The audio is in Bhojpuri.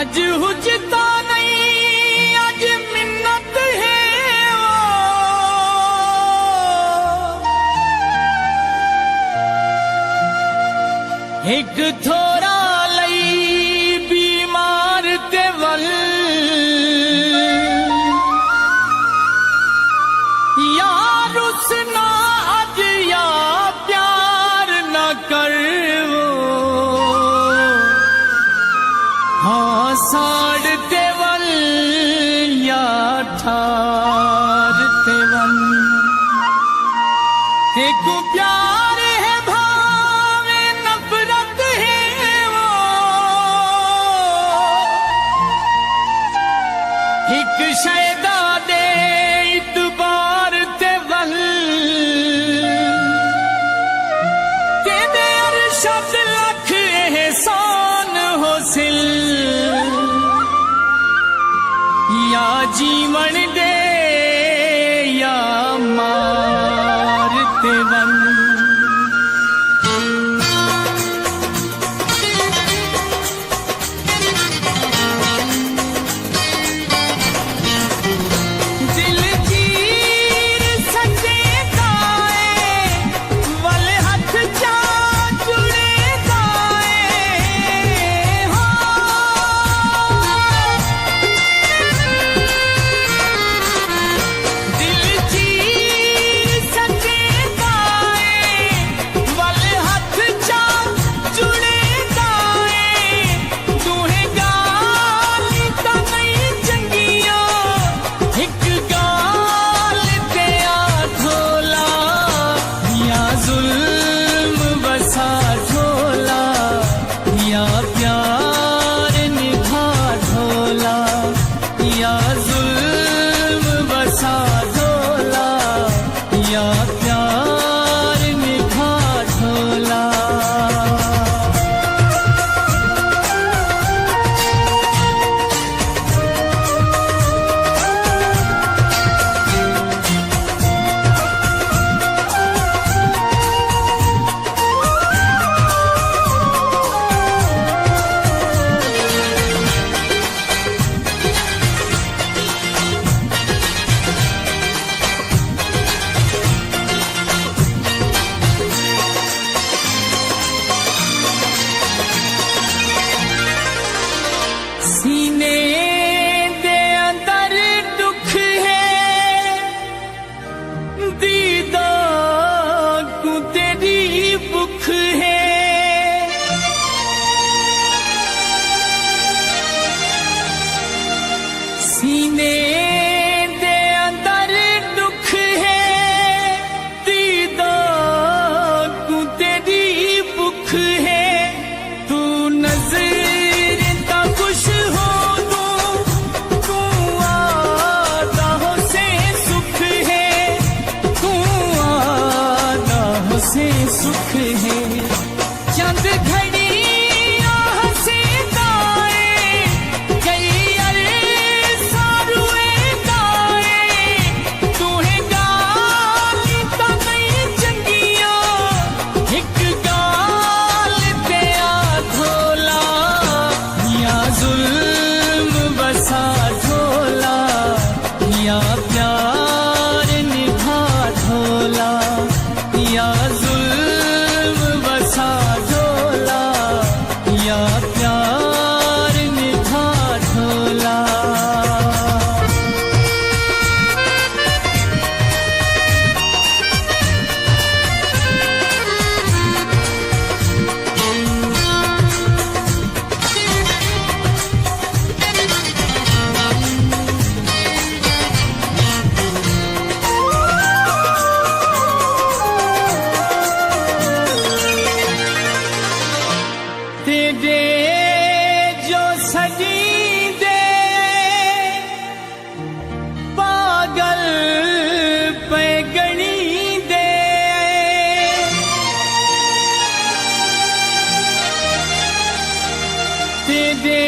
अज हुजता नहीं अज मिन्नत है एक थोड़ा लई बीमार ते वल यार उसना अज या प्यार न कर वो हाँ साड़ ते वल या ठार ते वल एक प्यार है भावे नफरत है वो एक शैदा दे इतबार ते वल तेरे अरशद लख एहसान हो सिल या जीवन दे या मार ते वन दिल चीर सके गाए वल हथ चा जुड़े गाए दिल चीर सके गाए वल हथ चा जुड़े गाए दूहे गाल ता नहीं चंगिया एक गाल ते ढोला या जुल्म बसा ढोला या प्यार निभा ढोला या जुल्म बसा ढोला या प्यार निभा ढोला सीने दे अंदर दुख है दीदार को तेरी भुख है सीने दे अंदर दुख है दीदार को तेरी भुख है तू नजर खुश हो तू आदाहों से सुख है तू आदाहों से सुख है चंद घड़ी आह से गाए कई अरसा रुए गाए तूहे गाल ता नहीं चंगिया एक गाल ते ढोला या जुल्म बसा ढोला या प्यार निभा ढोला या जुल्म बसा ढोला या प्यार निभा ढोला तेरे जो सजी दे पागल पे गणी दे तेरे